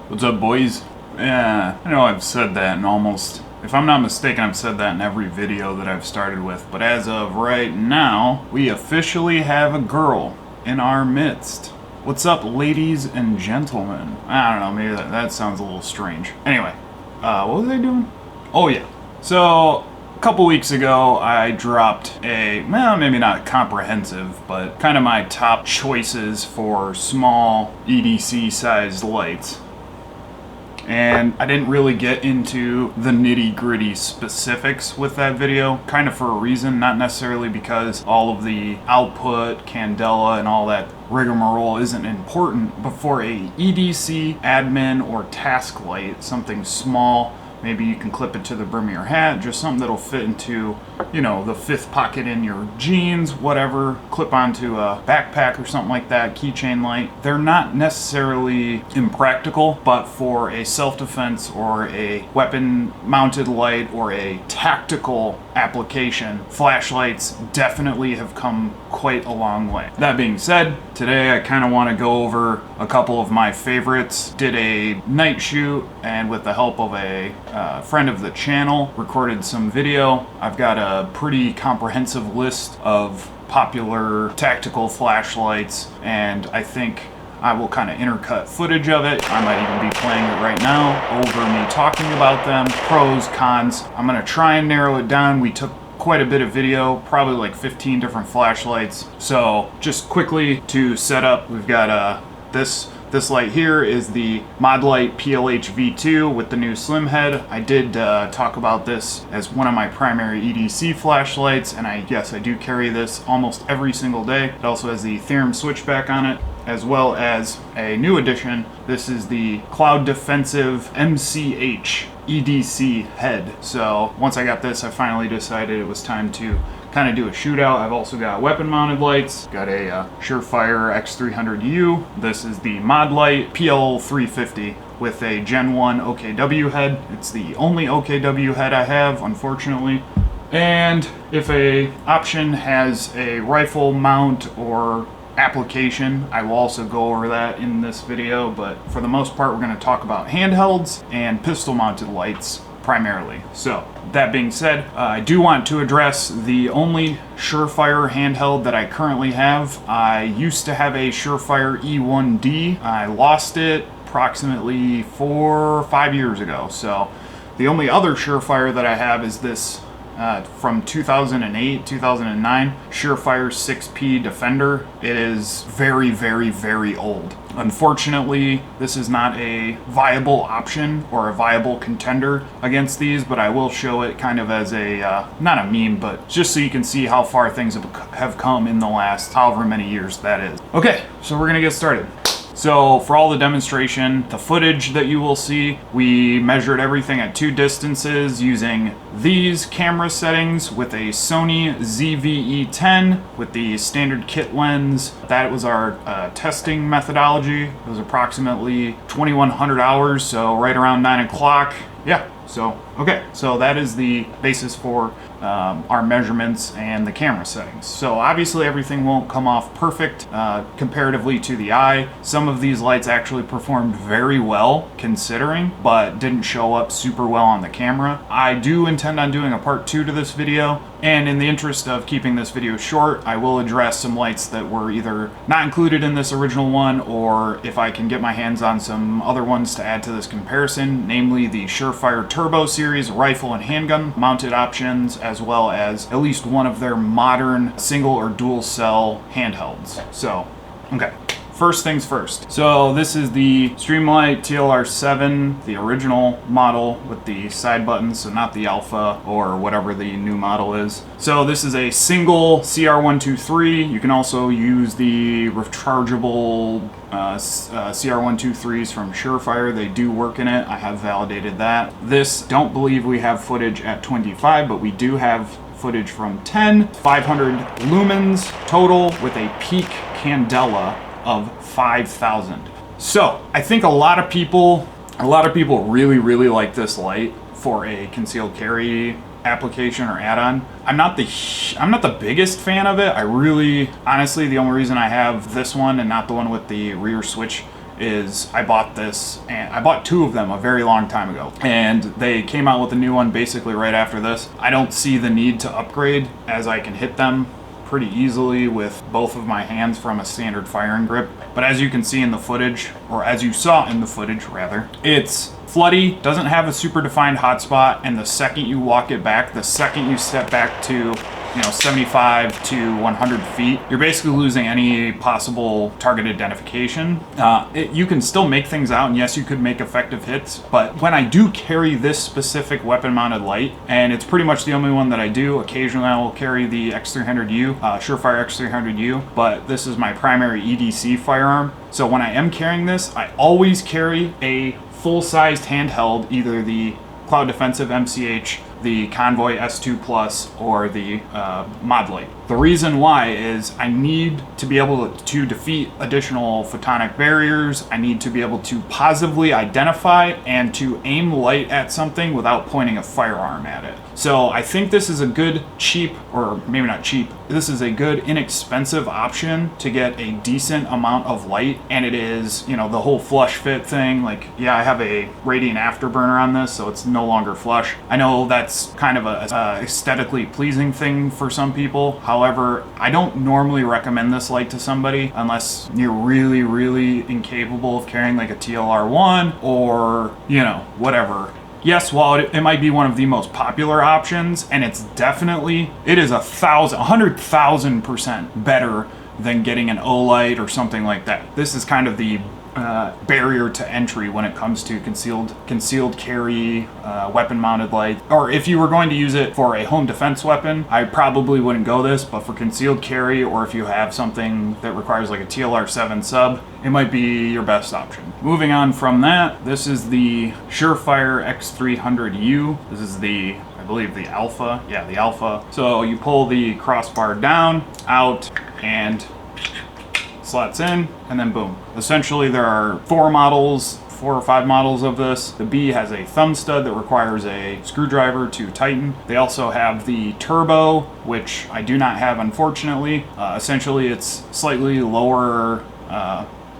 What's up, boys? Yeah, I know I've said that in almost, if I'm not mistaken, I've said that in every video that I've started with, but as of right now, we officially have a girl in our midst. What's up, ladies and gentlemen? I don't know, maybe that sounds a little strange. Anyway, what was I doing? Oh yeah, so a couple weeks ago, I dropped a, well, maybe not comprehensive, but kind of my top choices for small EDC-sized lights. And I didn't really get into the nitty-gritty specifics with that video, kind of for a reason, not necessarily because all of the output, candela, and all that rigmarole isn't important, but for a EDC admin or task light, something small. Maybe you can clip it to the brim of your hat, just something that'll fit into, you know, the fifth pocket in your jeans, whatever, clip onto a backpack or something like that, keychain light. They're not necessarily impractical, but for a self-defense or a weapon-mounted light or a tactical application, flashlights definitely have come quite a long way. That being said, today I kind of want to go over a couple of my favorites. Did a night shoot, and with the help of a friend of the channel, recorded some video. I've got a pretty comprehensive list of popular tactical flashlights, and I think I will kind of intercut footage of it. I might even be playing it right now over me talking about them, pros, cons. I'm gonna try and narrow it down. We took quite a bit of video, probably like 15 different flashlights. So just quickly to set up, we've got this light here is the Modlite PLHv2 with the new slim head. I did talk about this as one of my primary EDC flashlights, and I do carry this almost every single day. It also has the 𝚂𝚌𝚋𝚜𝚌 switchback on it, as well as a new addition. This is the Cloud Defensive MCH-EDC head. So once I got this, I finally decided it was time to kind of do a shootout. I've also got weapon mounted lights, got a SureFire X300U. This is the Modlite PL350 with a Gen 1 OKW head. It's the only OKW head I have, unfortunately. And if a option has a rifle mount or application, I will also go over that in this video, but for the most part we're going to talk about handhelds and pistol mounted lights primarily. So that being said, I do want to address the only SureFire handheld that I currently have. I used to have a SureFire E1D. I lost it approximately 4 or 5 years ago. So the only other SureFire that I have is this from 2008, 2009, SureFire 6P Defender. It is very, very, very old. Unfortunately, this is not a viable option or a viable contender against these, but I will show it kind of as a, not a meme, but just so you can see how far things have come in the last however many years that is. Okay, so we're gonna get started. So for all the demonstration, the footage that you will see, we measured everything at 2 distances using these camera settings with a Sony ZV-E10 with the standard kit lens. That was our testing methodology. It was approximately 2,100 hours, so right around 9 o'clock. Yeah, so, okay. So that is the basis for our measurements and the camera settings. So obviously everything won't come off perfect comparatively to the eye. Some of these lights actually performed very well considering, but didn't show up super well on the camera. I do intend on doing a part 2 to this video, and in the interest of keeping this video short, I will address some lights that were either not included in this original one, or if I can get my hands on some other ones to add to this comparison, namely the SureFire Turbo series rifle and handgun mounted options, as well as at least one of their modern single or dual cell handhelds. So, okay. First things first. So this is the Streamlight TLR7, the original model with the side buttons, so not the Alpha or whatever the new model is. So this is a single CR123. You can also use the rechargeable CR123s from SureFire. They do work in it. I have validated that. This, don't believe we have footage at 25, but we do have footage from 10, 500 lumens total with a peak candela of 5,000. So I think a lot of people really like this light for a concealed carry application or add-on. I'm not the biggest fan of it. I really, honestly, the only reason I have this one and not the one with the rear switch is I bought this, and I bought 2 of them a very long time ago, and they came out with a new one basically right after this. I don't see the need to upgrade, as I can hit them pretty easily with both of my hands from a standard firing grip. But as you can see in the footage, or as you saw in the footage rather, it's floody, doesn't have a super defined hotspot, and the second you walk it back, the second you step back to 75 to 100 feet, you're basically losing any possible target identification. You can still make things out, and yes, you could make effective hits, but when I do carry this specific weapon mounted light, and it's pretty much the only one that I do, occasionally I will carry the X300U, SureFire X300U, but this is my primary EDC firearm. So when I am carrying this, I always carry a full-sized handheld, either the Cloud Defensive MCH, the Convoy S2 Plus, or the Modlite. The reason why is I need to be able to defeat additional photonic barriers. I need to be able to positively identify and to aim light at something without pointing a firearm at it. So I think this is a good cheap, or maybe not cheap, this is a good inexpensive option to get a decent amount of light, and it is, the whole flush fit thing. Like, yeah, I have a radiant afterburner on this, so it's no longer flush. I know that's kind of a aesthetically pleasing thing for some people. However, I don't normally recommend this light to somebody unless you're really, really incapable of carrying like a TLR1 or, whatever. Yes, while it might be one of the most popular options, and it is 100,000% better than getting an Olight or something like that. This is kind of the barrier to entry when it comes to concealed carry, weapon mounted light. Or if you were going to use it for a home defense weapon, I probably wouldn't go this, but for concealed carry, or if you have something that requires like a TLR7 sub, it might be your best option. Moving on from that, this is the SureFire X300U. This is I believe the Alpha. Yeah, the Alpha. So you pull the crossbar down, out, and slots in, and then boom. Essentially, there are 4 or 5 models of this. The B has a thumb stud that requires a screwdriver to tighten. They also have the Turbo, which I do not have, unfortunately. Essentially, it's slightly lower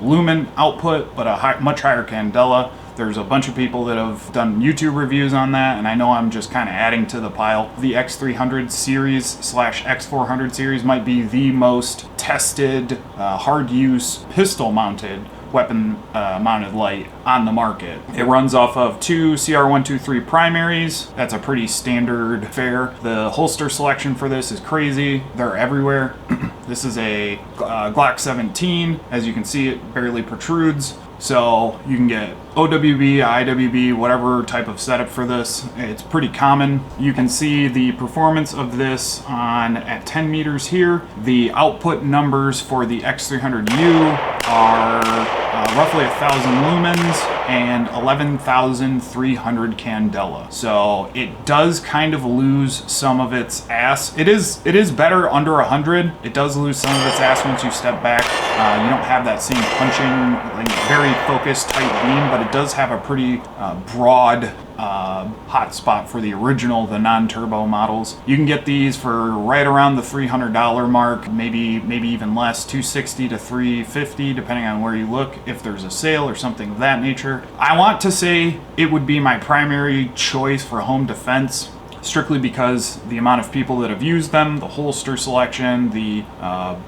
lumen output, but a much higher candela. There's a bunch of people that have done YouTube reviews on that, and I know I'm just kind of adding to the pile. The X300 series / X400 series might be the most tested, hard use pistol mounted weapon mounted light on the market. It runs off of 2 CR123 primaries. That's a pretty standard fare. The holster selection for this is crazy. They're everywhere. This is a Glock 17. As you can see, it barely protrudes. So you can get OWB, IWB, whatever type of setup for this. It's pretty common. You can see the performance of this at 10 meters here. The output numbers for the X300U are roughly 1,000 lumens and 11,300 candela. So it does kind of lose some of its ass. It is better under 100. It does lose some of its ass once you step back. You don't have that same punching, like, very focused, tight beam, but it does have a pretty broad hot spot for the non-turbo models. You can get these for right around the $300 mark, maybe even less, $260 to $350, depending on where you look, if there's a sale or something of that nature. I want to say it would be my primary choice for home defense, strictly because the amount of people that have used them, the holster selection, the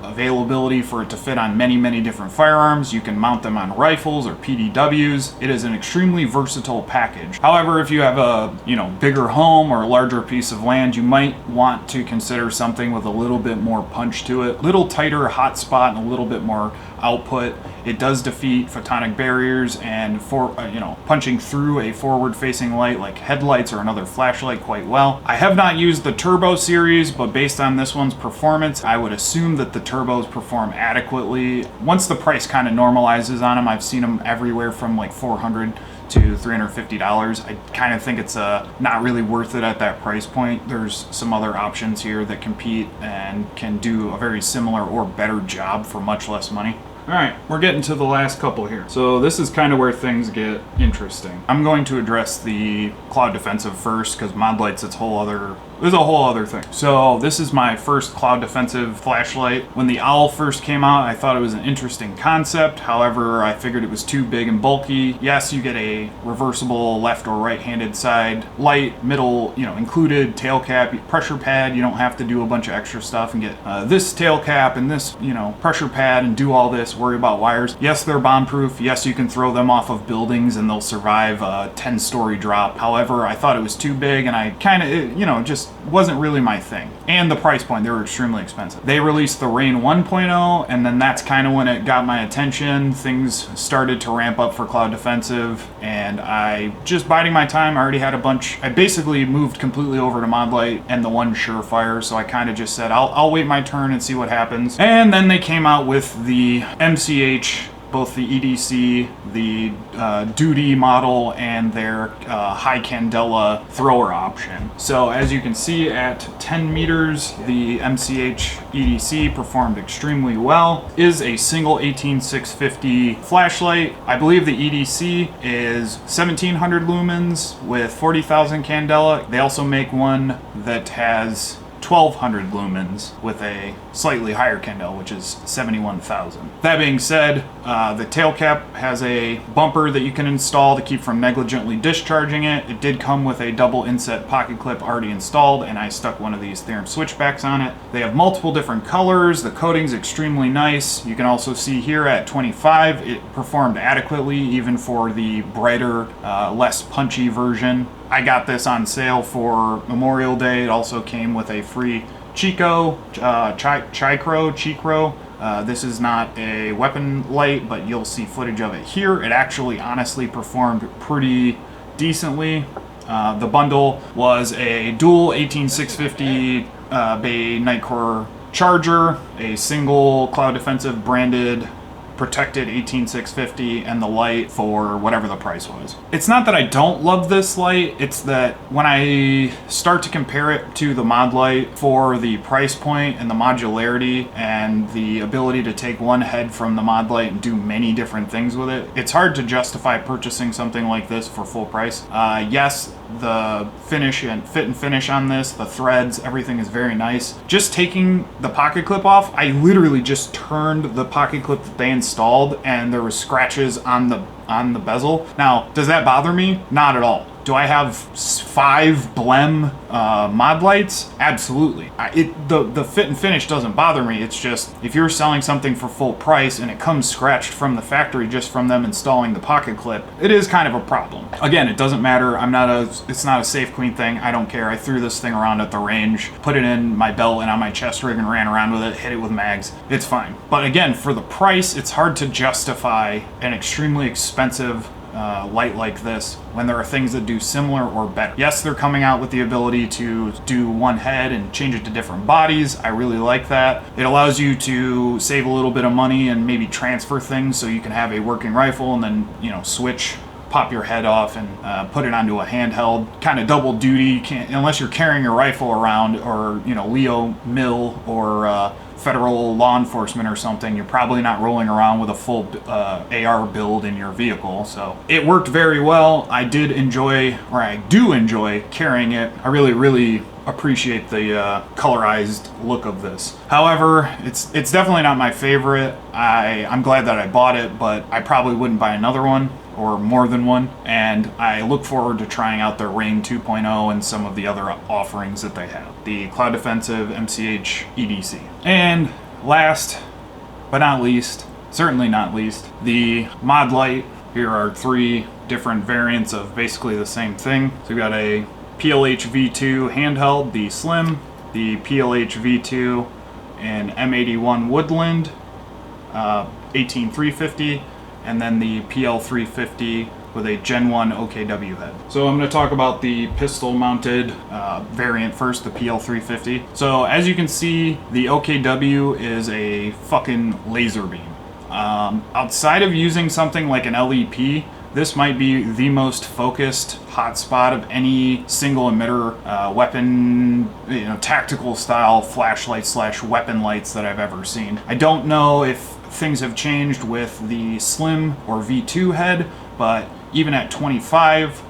availability for it to fit on many different firearms. You can mount them on rifles or PDWs. It is an extremely versatile package. However, if you have a bigger home or a larger piece of land, you might want to consider something with a little bit more punch to it, a little tighter hot spot, and a little bit more output. It does defeat photonic barriers and punching through a forward-facing light like headlights or another flashlight quite well. I have not used the Turbo series, but based on this one's performance, I would assume that the Turbos perform adequately. Once the price kind of normalizes on them, I've seen them everywhere from like $400 to $350. I kind of think it's not really worth it at that price point. There's some other options here that compete and can do a very similar or better job for much less money. All right, we're getting to the last couple here. So this is kind of where things get interesting. I'm going to address the cloud defensive first because Modlite's is a whole other thing. So this is my first cloud defensive flashlight. When the OWL first came out, I thought it was an interesting concept. However, I figured it was too big and bulky. Yes, you get a reversible left or right-handed side light, middle, included tail cap, pressure pad. You don't have to do a bunch of extra stuff and get this tail cap and this, pressure pad and do all this, worry about wires. Yes, they're bomb-proof. Yes, you can throw them off of buildings and they'll survive a 10-story drop. However, I thought it was too big and I kind of, just wasn't really my thing. And the price point, they were extremely expensive. They released the Rain 1.0 and then that's kind of when it got my attention. Things started to ramp up for cloud defensive and I just biding my time. I already had a bunch. I basically moved completely over to Modlite and the one SureFire, so I kind of just said I'll wait my turn and see what happens. And then they came out with the MCH, both the EDC, the duty model, and their high candela thrower option. So as you can see at 10 meters, the MCH-EDC performed extremely well. Is a single 18650 flashlight. I believe the EDC is 1700 lumens with 40,000 candela. They also make one that has 1200 lumens with a slightly higher candela, which is 71,000. That being said, the tail cap has a bumper that you can install to keep from negligently discharging it. It did come with a double inset pocket clip already installed, and I stuck one of these Theorem switchbacks on it. They have multiple different colors. The coating's extremely nice. You can also see here at 25, it performed adequately even for the brighter, less punchy version. I got this on sale for Memorial Day. It also came with a free Chicro. This is not a weapon light, but you'll see footage of it here. It actually honestly performed pretty decently. The bundle was a dual 18650 Bay Nightcore charger, a single cloud defensive branded protected 18650, and the light for whatever the price was. It's not that I don't love this light, it's that when I start to compare it to the Modlite for the price point and the modularity and the ability to take one head from the Modlite and do many different things with it, it's hard to justify purchasing something like this for full price. Yes, the finish and fit and finish on this, the threads, everything is very nice. Just taking the pocket clip off, I literally just turned the pocket clip that they installed and there were scratches on the bezel. Now, does that bother me? Not at all. Do I have 5 Blem mod lights? Absolutely. The fit and finish doesn't bother me. It's just if you're selling something for full price and it comes scratched from the factory just from them installing the pocket clip, it is kind of a problem. Again, it doesn't matter. It's not a Safe Queen thing. I don't care. I threw this thing around at the range, put it in my belt and on my chest rig and ran around with it, hit it with mags. It's fine. But again, for the price, it's hard to justify an extremely expensive light like this when there are things that do similar or better. Yes, they're coming out with the ability to do one head and change it to different bodies. I really like that. It allows you to save a little bit of money and maybe transfer things so you can have a working rifle and then, switch, pop your head off and put it onto a handheld. Kind of double duty, unless you're carrying your rifle around or, Leo Mill or federal law enforcement or something, you're probably not rolling around with a full AR build in your vehicle. So it worked very well. I do enjoy carrying it. I really appreciate the colorized look of this. However, it's definitely not my favorite. I'm glad that I bought it, but I probably wouldn't buy another one or more than one, and I look forward to trying out their Rain 2.0 and some of the other offerings that they have. The Cloud Defensive MCH-EDC. And last but not least, certainly not least, the Modlite. Here are 3 different variants of basically the same thing. So we've got a PLHv2 handheld, the Slim, the PLHv2 and M81 Woodland, 18350, and then the PL350 with a Gen 1 OKW head. So I'm going to talk about the pistol mounted variant first, the PL350. So as you can see, the OKW is a fucking laser beam. Outside of using something like an LEP, this might be the most focused hotspot of any single emitter weapon, tactical style flashlight / weapon lights that I've ever seen. I don't know if things have changed with the Slim or V2 head, but even at 25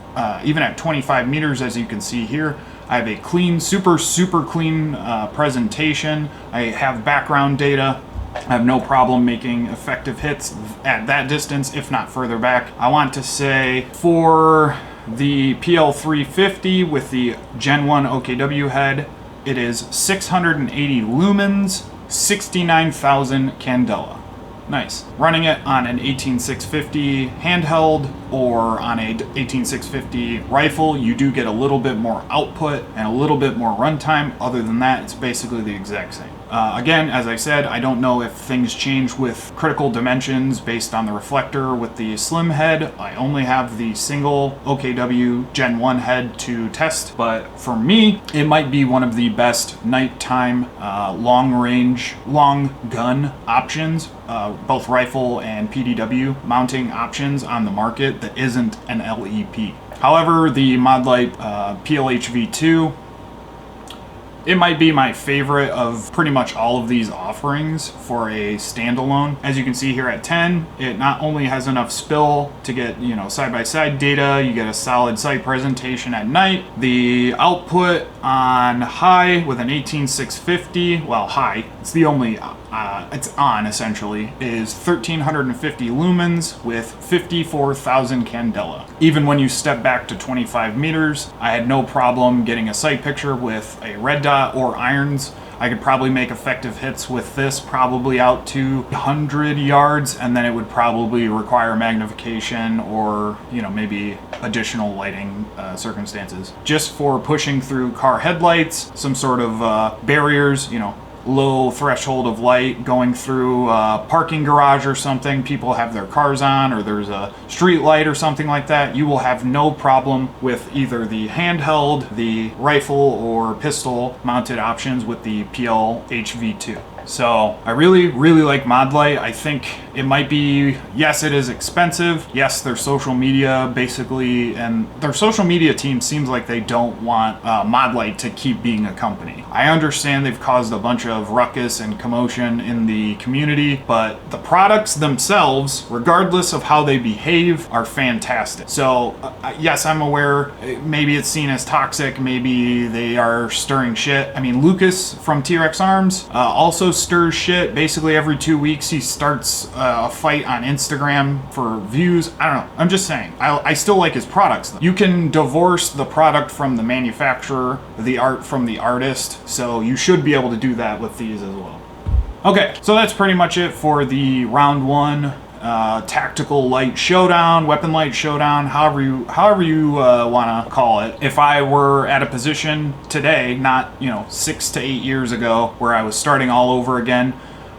meters, as you can see here, I have a clean, super clean presentation. I have background data. I have no problem making effective hits at that distance, if not further back. I want to say for the PL350 with the Gen 1 OKW head, it is 680 lumens, 69,000 candela. Nice. Running it on an 18650 handheld or on a 18650 rifle, you do get a little bit more output and a little bit more runtime. Other than that, it's basically the exact same. Again, as I said, I don't know if things change with critical dimensions based on the reflector with the Slim head. I only have the single OKW Gen 1 head to test, but for me, it might be one of the best nighttime long gun options, both rifle and PDW mounting options on the market that isn't an LEP. However, the Modlite PLHv2, it might be my favorite of pretty much all of these offerings for a standalone. As you can see here at 10, it not only has enough spill to get, you know, side-by-side data, you get a solid sight presentation at night. The output on high with an 18650, well, high, it's the only, it's on essentially, is 1350 lumens with 54,000 candela. Even when you step back to 25 meters, I had no problem getting a sight picture with a red dot or irons. I could probably make effective hits with this probably out to 100 yards, and then it would probably require magnification or, you know, maybe additional lighting circumstances. Just for pushing through car headlights, some sort of barriers, you know, low threshold of light going through a parking garage or something, people have their cars on, or there's a street light or something like that, you will have no problem with either the handheld, the rifle, or pistol mounted options with the PLHv2. So I really like Modlite. I think it might be, yes, it is expensive. Yes, their social media basically, and their social media team seems like they don't want Modlite to keep being a company. I understand they've caused a bunch of ruckus and commotion in the community, but the products themselves, regardless of how they behave, are fantastic. So yes, I'm aware maybe it's seen as toxic, maybe they are stirring shit. I mean, Lucas from T-Rex Arms also stirs shit. Basically every 2 weeks he starts a fight on Instagram for views. I don't know. I'm just saying. I still like his products though. You can divorce the product from the manufacturer, the art from the artist, so you should be able to do that with these as well. Okay, so that's pretty much it for the round one tactical light showdown, weapon light showdown, however you want to call it. If I were at a position today, not, you know, 6 to 8 years ago, where I was starting all over again,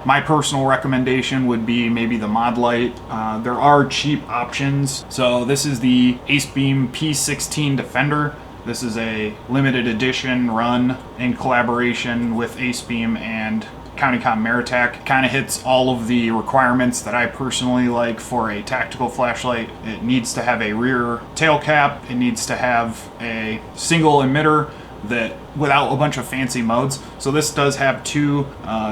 my personal recommendation would be maybe the Modlite. There are cheap options. So this is the Acebeam P16 Defender. This is a limited edition run in collaboration with Acebeam and CountyComm Meritac. Kind of hits all of the requirements that I personally like for a tactical flashlight. It needs to have a rear tail cap. It needs to have a single emitter that without a bunch of fancy modes. So this does have two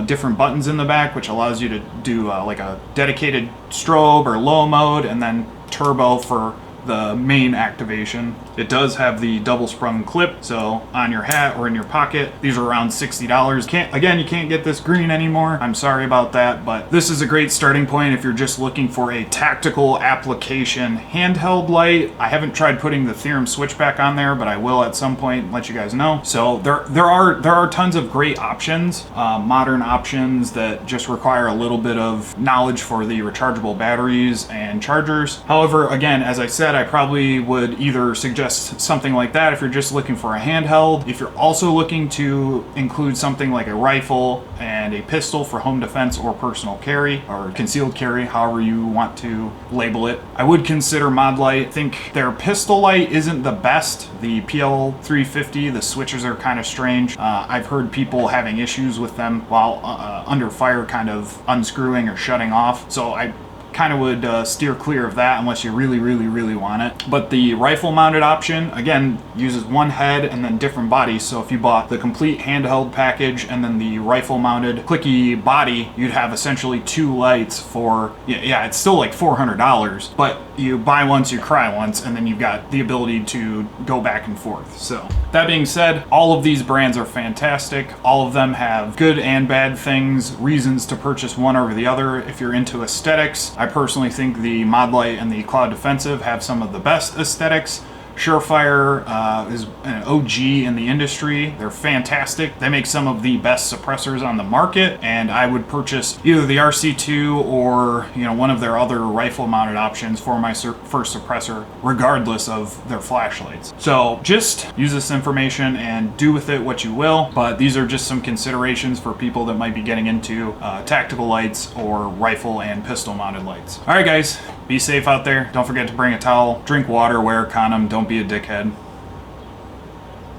different buttons in the back, which allows you to do like a dedicated strobe or low mode, and then turbo for the main activation. It does have the double sprung clip, so on your hat or in your pocket. These are around $60. Again, you can't get this green anymore. I'm sorry about that, but this is a great starting point if you're just looking for a tactical application handheld light. I haven't tried putting the 𝚂𝚌𝚋𝚜𝚌 switchback on there, but I will at some point and let you guys know. So there are tons of great options, modern options that just require a little bit of knowledge for the rechargeable batteries and chargers. However, again, as I said, I probably would either suggest something like that if you're just looking for a handheld. If you're also looking to include something like a rifle and a pistol for home defense or personal carry or concealed carry, however you want to label it, I would consider Modlite. I think their pistol light isn't the best. The PL350, the switches are kind of strange. I've heard people having issues with them while under fire, kind of unscrewing or shutting off. So I kind of would steer clear of that unless you really want it. But the rifle mounted option, again, uses one head and then different bodies. So if you bought the complete handheld package and then the rifle mounted clicky body, you'd have essentially 2 lights for, yeah, it's still like $400, but you buy once, you cry once, and then you've got the ability to go back and forth. So that being said, all of these brands are fantastic. All of them have good and bad things, reasons to purchase one over the other. If you're into aesthetics, I personally think the Modlite and the Cloud Defensive have some of the best aesthetics. SureFire is an OG in the industry. They're fantastic. They make some of the best suppressors on the market, and I would purchase either the RC2 or one of their other rifle-mounted options for my first suppressor, regardless of their flashlights. So just use this information and do with it what you will, but these are just some considerations for people that might be getting into tactical lights or rifle and pistol-mounted lights. All right, guys, be safe out there. Don't forget to bring a towel, drink water, wear a condom, don't be a dickhead.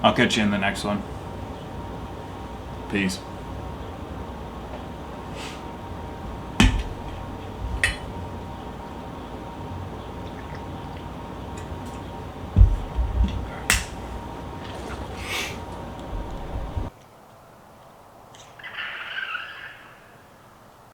I'll catch you in the next one. Peace.